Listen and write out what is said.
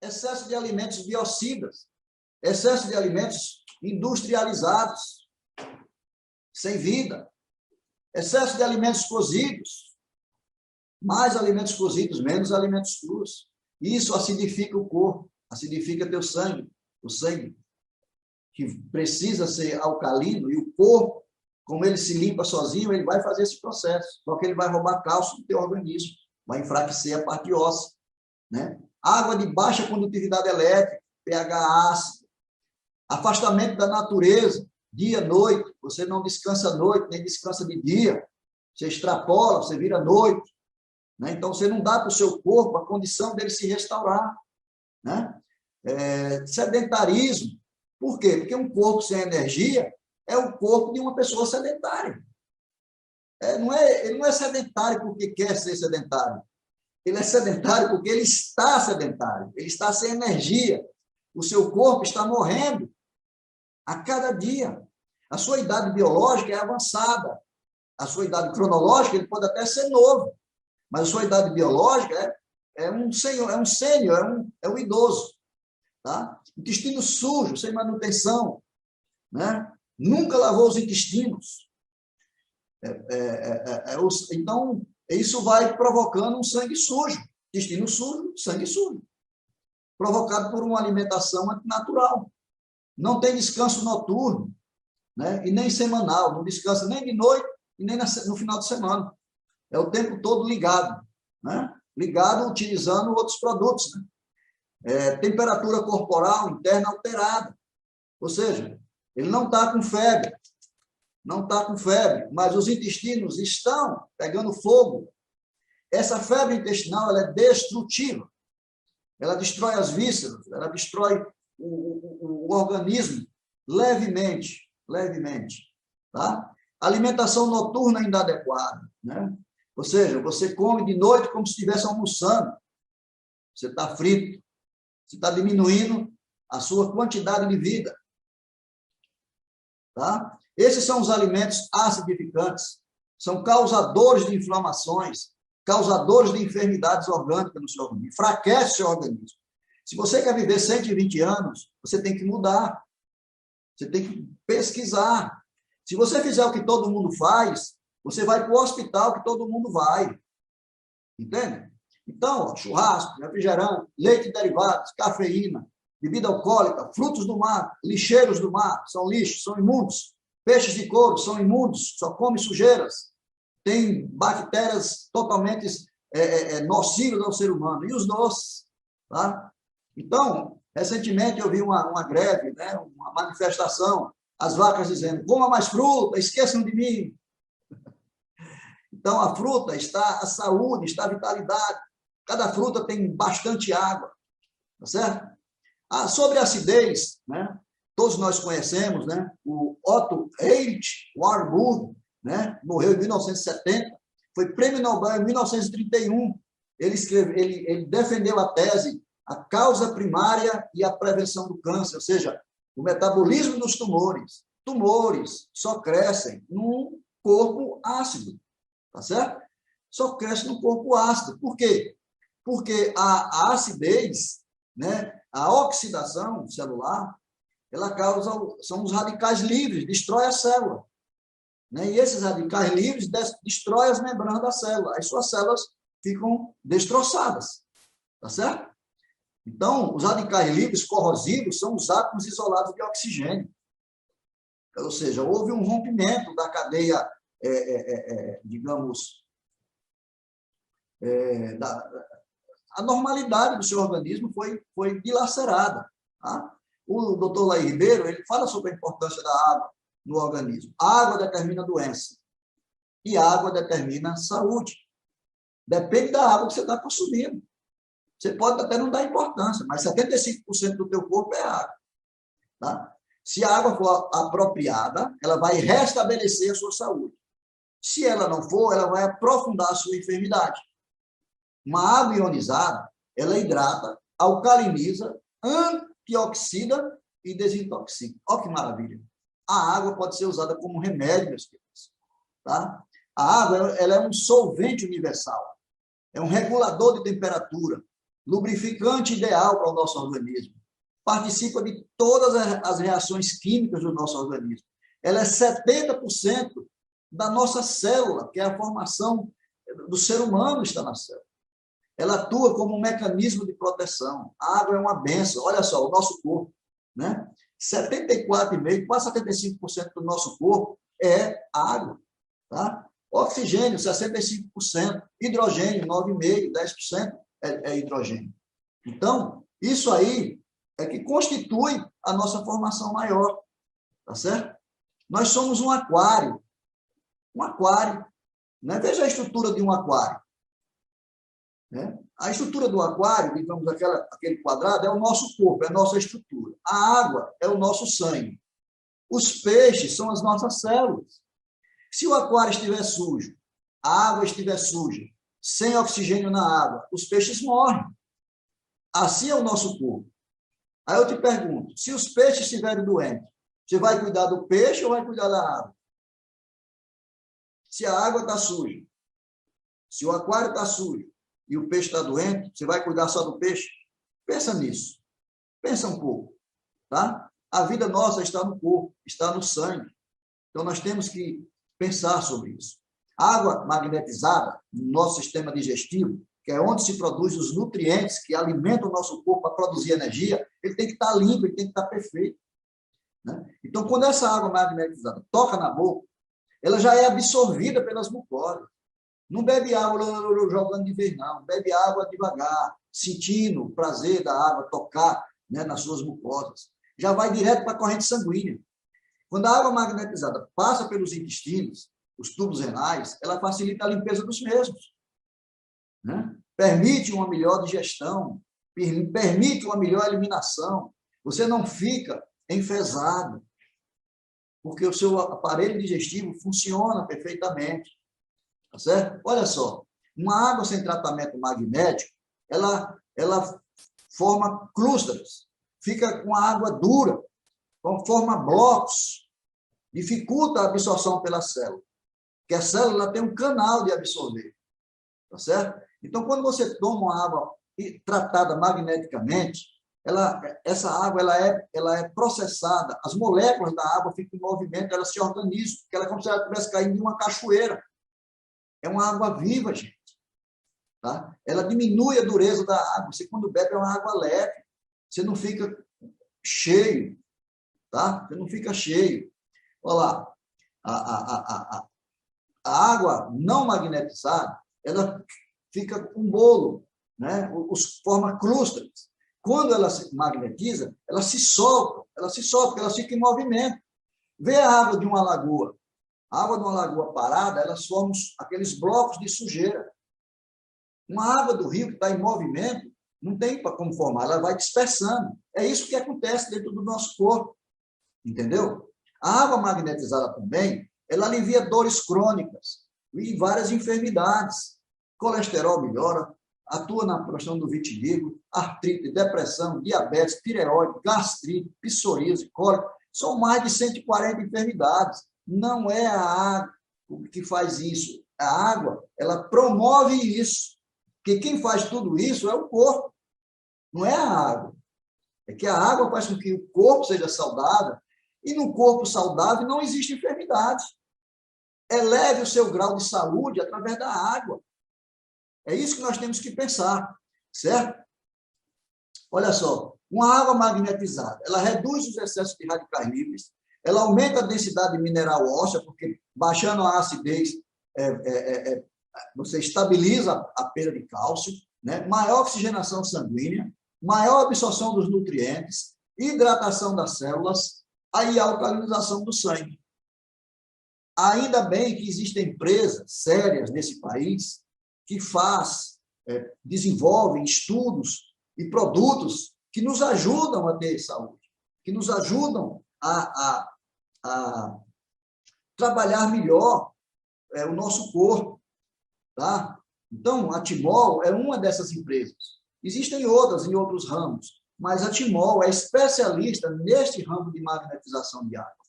excesso de alimentos biocidas, excesso de alimentos industrializados, sem vida, excesso de alimentos cozidos, mais alimentos cozidos, menos alimentos crus. Isso acidifica o corpo, acidifica teu sangue, o sangue que precisa ser alcalino, e o corpo, como ele se limpa sozinho, ele vai fazer esse processo, só que ele vai roubar cálcio do teu organismo, vai enfraquecer a parte óssea, né? Água de baixa condutividade elétrica, pH ácido, afastamento da natureza, dia, noite, você não descansa à noite, nem descansa de dia, você extrapola, você vira noite, né? Então você não dá para o seu corpo a condição dele se restaurar, né? Sedentarismo, por quê? Porque um corpo sem energia é o corpo de uma pessoa sedentária. Ele não é sedentário porque quer ser sedentário, ele é sedentário porque ele está sedentário, ele está sem energia, o seu corpo está morrendo a cada dia. A sua idade biológica é avançada, a sua idade cronológica ele pode até ser novo, mas a sua idade biológica é um sênior, é um idoso. Tá? Intestino sujo, sem manutenção, né? Nunca lavou os intestinos. Então, isso vai provocando um sangue sujo, intestino sujo, sangue sujo, provocado por uma alimentação antinatural. Não tem descanso noturno, né? E nem semanal, não descansa nem de noite e nem no final de semana. É o tempo todo ligado, né? Ligado utilizando outros produtos, né? Temperatura corporal interna alterada, ou seja, ele não está com febre, mas os intestinos estão pegando fogo. Essa febre intestinal ela é destrutiva, ela destrói as vísceras, ela destrói o organismo levemente, tá? Alimentação noturna inadequada, né? Ou seja, você come de noite como se estivesse almoçando, você está frito, você está diminuindo a sua quantidade de vida. Tá? Esses são os alimentos acidificantes, são causadores de inflamações, causadores de enfermidades orgânicas no seu organismo, enfraquece o seu organismo. Se você quer viver 120 anos, você tem que mudar, você tem que pesquisar. Se você fizer o que todo mundo faz, você vai para o hospital que todo mundo vai. Entende? Então, churrasco, refrigerante, leite e derivados, cafeína, bebida alcoólica, frutos do mar, lixeiros do mar, são lixos, são imundos. Peixes de couro são imundos, só comem sujeiras. Tem bactérias totalmente nocivas ao ser humano. E os doces. Tá? Então, recentemente eu vi uma greve, né, uma manifestação, as vacas dizendo, coma mais fruta, esqueçam de mim. Então, a fruta está a saúde, está a vitalidade. Cada fruta tem bastante água, tá certo? Sobre a acidez, né? Todos nós conhecemos, né? O Otto Heinrich Warburg, né? Morreu em 1970, foi prêmio Nobel em 1931. Ele defendeu a tese, a causa primária e a prevenção do câncer, ou seja, o metabolismo dos tumores. Tumores só crescem num corpo ácido, tá certo? Só cresce no corpo ácido. Por quê? Porque a acidez, né, a oxidação celular, ela causa, são os radicais livres, destrói a célula. Né? E esses radicais livres destroem as membranas da célula. As suas células ficam destroçadas. Tá certo? Então, os radicais livres corrosivos são os átomos isolados de oxigênio. Ou seja, houve um rompimento da cadeia, digamos, a normalidade do seu organismo foi dilacerada. Tá? O doutor Laí Ribeiro ele fala sobre a importância da água no organismo. A água determina doença e a água determina saúde. Depende da água que você está consumindo. Você pode até não dar importância, mas 75% do teu corpo é água. Tá? Se a água for apropriada, ela vai restabelecer a sua saúde. Se ela não for, ela vai aprofundar a sua enfermidade. Uma água ionizada, ela hidrata, alcaliniza, antioxida e desintoxica. Olha que maravilha. A água pode ser usada como remédio, meus queridos. Tá? A água ela é um solvente universal. É um regulador de temperatura. lubrificante ideal para o nosso organismo, participa de todas as reações químicas do nosso organismo. Ela é 70% da nossa célula, que é a formação do ser humano está na célula. Ela atua como um mecanismo de proteção. A água é uma benção. Olha só, o nosso corpo, né? 74,5%, quase 75% do nosso corpo é água, tá? Oxigênio, 65%, hidrogênio, 9,5%, 10% é hidrogênio. Então, isso aí é que constitui a nossa formação maior, tá certo? Nós somos um aquário, né? Veja a estrutura de um aquário, né? A estrutura do aquário, digamos, aquele quadrado, é o nosso corpo, é a nossa estrutura. A água é o nosso sangue. Os peixes são as nossas células. Se o aquário estiver sujo, a água estiver suja, sem oxigênio na água, os peixes morrem. Assim é o nosso corpo. Aí eu te pergunto, se os peixes estiverem doentes, você vai cuidar do peixe ou vai cuidar da água? Se a água está suja, se o aquário está sujo e o peixe está doente, você vai cuidar só do peixe? Pensa nisso. Pensa um pouco, tá? A vida nossa está no corpo, está no sangue. Então, nós temos que pensar sobre isso. A água magnetizada, no nosso sistema digestivo, que é onde se produz os nutrientes que alimentam o nosso corpo para produzir energia, ele tem que estar limpo, ele tem que estar perfeito, né? Então, quando essa água magnetizada toca na boca, ela já é absorvida pelas mucosas. Não bebe água jogando de vez, não. Bebe água devagar, sentindo o prazer da água tocar, né, nas suas mucosas. Já vai direto para a corrente sanguínea. Quando a água magnetizada passa pelos intestinos, os tubos renais, ela facilita a limpeza dos mesmos, né? Permite uma melhor digestão, permite uma melhor eliminação. Você não fica enfesado, porque o seu aparelho digestivo funciona perfeitamente. Tá certo? Olha só, uma água sem tratamento magnético, ela forma clusters, fica com a água dura, forma blocos, dificulta a absorção pela célula, porque a célula tem um canal de absorver, tá certo? Então, quando você toma uma água tratada magneticamente, essa água ela é processada, as moléculas da água ficam em movimento, elas se organizam, porque ela é como se ela estivesse caindo em uma cachoeira. É uma água viva, gente. Tá? Ela diminui a dureza da água. Você, quando bebe, é uma água leve. Você não fica cheio. Tá? Você não fica cheio. Olha lá. A água não magnetizada, ela fica com bolo, né? Forma clusters. Quando ela se magnetiza, ela se solta, porque ela fica em movimento. Vê a água de uma lagoa. A água de uma lagoa parada, elas formam aqueles blocos de sujeira. Uma água do rio que está em movimento, não tem como formar, ela vai dispersando. É isso que acontece dentro do nosso corpo, entendeu? A água magnetizada também, ela alivia dores crônicas e várias enfermidades. Colesterol melhora, atua na questão do vitiligo, artrite, depressão, diabetes, tireoide, gastrite, psoríase, cólica. São mais de 140 enfermidades. Não é a água que faz isso. A água, ela promove isso. Porque quem faz tudo isso é o corpo, não é a água. É que a água faz com que o corpo seja saudável, e no corpo saudável não existe enfermidade. Eleve o seu grau de saúde através da água. É isso que nós temos que pensar, certo? Olha só, uma água magnetizada, ela reduz os excessos de radicais livres, ela aumenta a densidade mineral óssea, porque baixando a acidez, você estabiliza a perda de cálcio, né? Maior oxigenação sanguínea, maior absorção dos nutrientes, hidratação das células, aí a alcalinização do sangue. Ainda bem que existem empresas sérias nesse país que desenvolvem estudos e produtos que nos ajudam a ter saúde, que nos ajudam a trabalhar melhor o nosso corpo, tá? Então, a Timol é uma dessas empresas. Existem outras em outros ramos, mas a Timol é especialista neste ramo de magnetização de água.